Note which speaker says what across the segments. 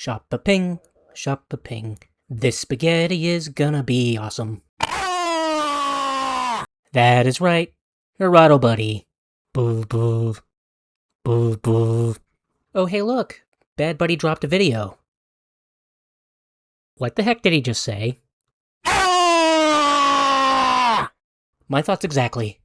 Speaker 1: Shop-a-ping, shop-a-ping. This spaghetti is gonna be awesome. That is right, Buddy. Boo boo. Boo boo. Oh hey look, Bad Buddy dropped a video. What the heck did he just say? My thoughts exactly.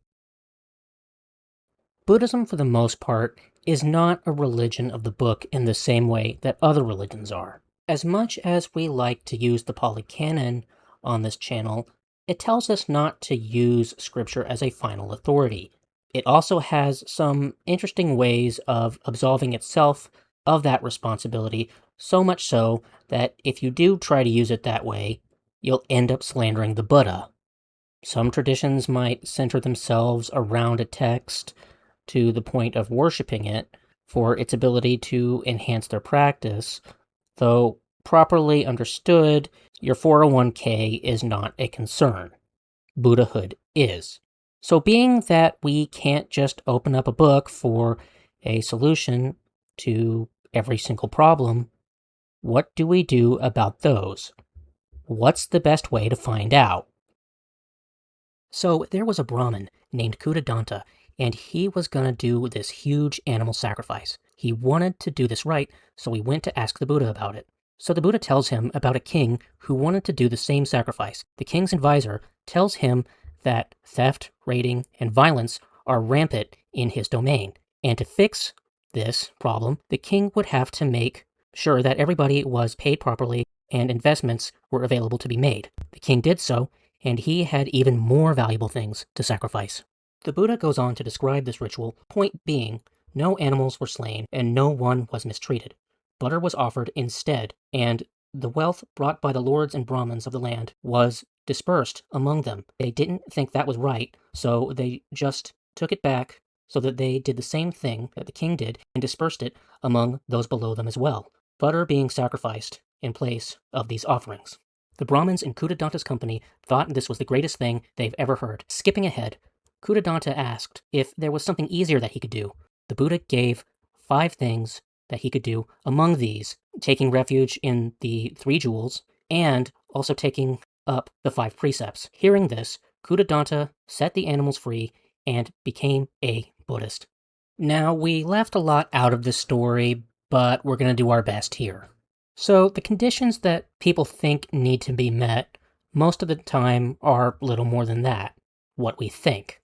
Speaker 1: Buddhism, for the most part, is not a religion of the book in the same way that other religions are. As much as we like to use the Pali Canon on this channel, it tells us not to use scripture as a final authority. It also has some interesting ways of absolving itself of that responsibility, so much so that if you do try to use it that way, you'll end up slandering the Buddha. Some traditions might center themselves around a text to the point of worshipping it for its ability to enhance their practice, though properly understood, your 401k is not a concern. Buddhahood is. So being that we can't just open up a book for a solution to every single problem, what do we do about those? What's the best way to find out? So there was a Brahmin named Kuddadanta, and he was going to do this huge animal sacrifice. He wanted to do this right, so he went to ask the Buddha about it. So the Buddha tells him about a king who wanted to do the same sacrifice. The king's advisor tells him that theft, raiding, and violence are rampant in his domain. And to fix this problem, the king would have to make sure that everybody was paid properly and investments were available to be made. The king did so, and he had even more valuable things to sacrifice. The Buddha goes on to describe this ritual, point being, no animals were slain and no one was mistreated. Butter was offered instead, and the wealth brought by the lords and Brahmins of the land was dispersed among them. They didn't think that was right, so they just took it back so that they did the same thing that the king did and dispersed it among those below them as well. Butter being sacrificed in place of these offerings. The Brahmins in Kuddadanta's company thought this was the greatest thing they've ever heard. Skipping ahead, Kuddadanta asked if there was something easier that he could do. The Buddha gave 5 things that he could do. Among these, taking refuge in the 3 jewels, and also taking up the 5 precepts. Hearing this, Kuddadanta set the animals free and became a Buddhist. Now, we left a lot out of this story, but we're going to do our best here. So, the conditions that people think need to be met most of the time are little more than that. What we think.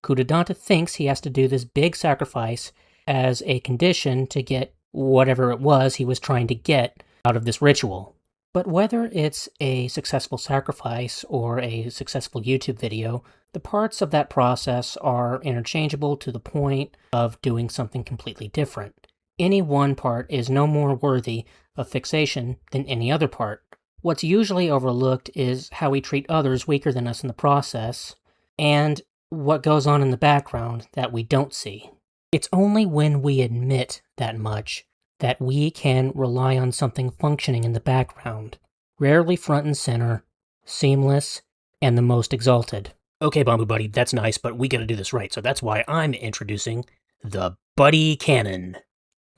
Speaker 1: Kuddadanta thinks he has to do this big sacrifice as a condition to get whatever it was he was trying to get out of this ritual. But whether it's a successful sacrifice or a successful YouTube video, the parts of that process are interchangeable to the point of doing something completely different. Any one part is no more worthy of fixation than any other part. What's usually overlooked is how we treat others weaker than us in the process, and what goes on in the background that we don't see. It's only when we admit that much that we can rely on something functioning in the background, rarely front and center, seamless, and the most exalted. Okay, Bonbu-Buddy, that's nice, but we gotta do this right, so that's why I'm introducing the Buddy Canon.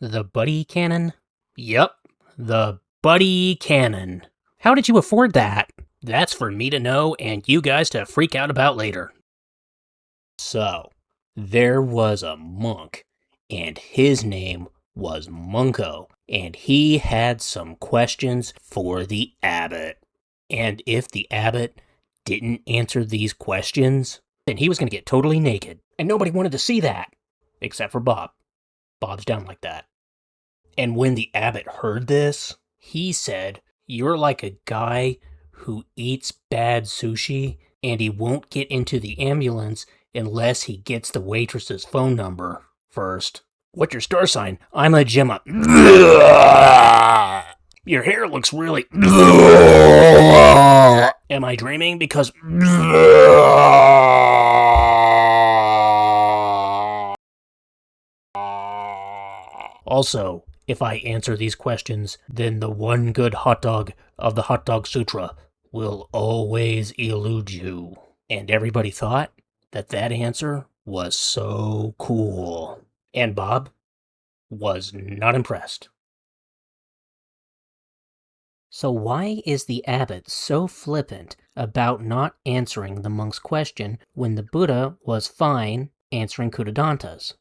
Speaker 1: The Buddy Canon? Yep, the Buddy Canon. How did you afford that? That's for me to know and you guys to freak out about later. So, there was a monk, and his name was Munko, and he had some questions for the abbot. And if the abbot didn't answer these questions, then he was going to get totally naked. And nobody wanted to see that, except for Bob. Bob's down like that. And when the abbot heard this, he said, "You're like a guy who eats bad sushi, and he won't get into the ambulance unless he gets the waitress's phone number first. What's your star sign? I'm a Gemma. Your hair looks really... Am I dreaming? Because... Also, if I answer these questions, then the one good hot dog of the Hot Dog Sutra will always elude you." And everybody thought that answer was so cool. And Bob was not impressed. So why is the abbot so flippant about not answering the monk's question when the Buddha was fine answering Kudadanta's?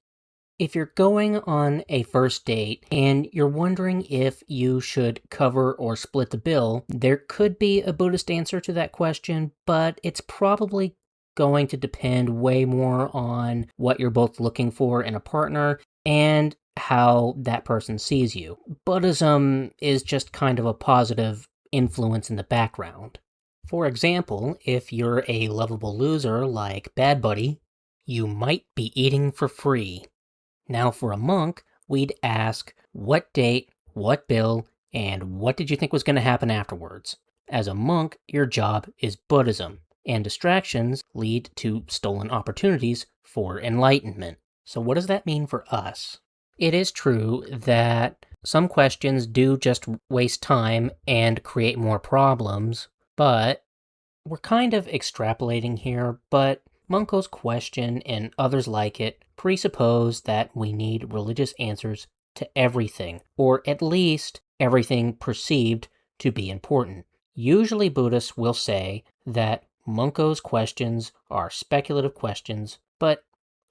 Speaker 1: If you're going on a first date and you're wondering if you should cover or split the bill, there could be a Buddhist answer to that question, but it's probably going to depend way more on what you're both looking for in a partner and how that person sees you. Buddhism is just kind of a positive influence in the background. For example, if you're a lovable loser like Bad Buddy, you might be eating for free. Now, for a monk, we'd ask what date, what bill, and what did you think was going to happen afterwards? As a monk, your job is Buddhism, and distractions lead to stolen opportunities for enlightenment. So, what does that mean for us? It is true that some questions do just waste time and create more problems, but we're kind of extrapolating here, but Munko's question and others like it presuppose that we need religious answers to everything, or at least everything perceived to be important. Usually Buddhists will say that Munko's questions are speculative questions, but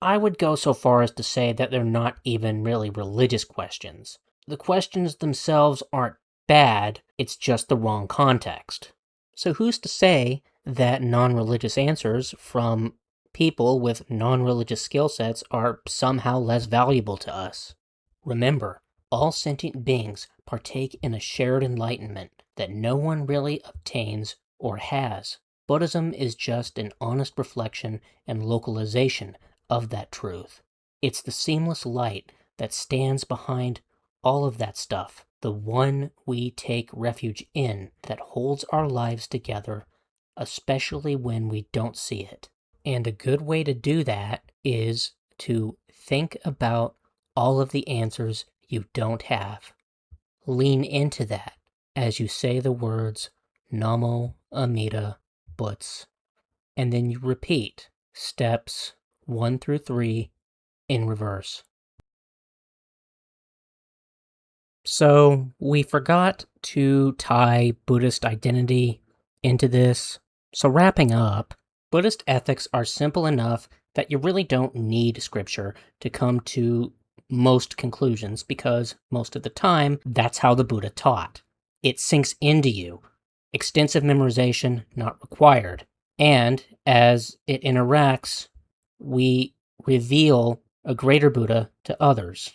Speaker 1: I would go so far as to say that they're not even really religious questions. The questions themselves aren't bad, it's just the wrong context. So who's to say that non-religious answers from people with non-religious skill sets are somehow less valuable to us? Remember, all sentient beings partake in a shared enlightenment that no one really obtains or has. Buddhism is just an honest reflection and localization of that truth. It's the seamless light that stands behind all of that stuff, the one we take refuge in that holds our lives together, especially when we don't see it. And a good way to do that is to think about all of the answers you don't have. Lean into that as you say the words Namo Amida Butts. And then you repeat steps 1 through 3 in reverse. So we forgot to tie Buddhist identity into this. So wrapping up, Buddhist ethics are simple enough that you really don't need scripture to come to most conclusions because most of the time, that's how the Buddha taught. It sinks into you. Extensive memorization not required. And as it interacts, we reveal a greater Buddha to others.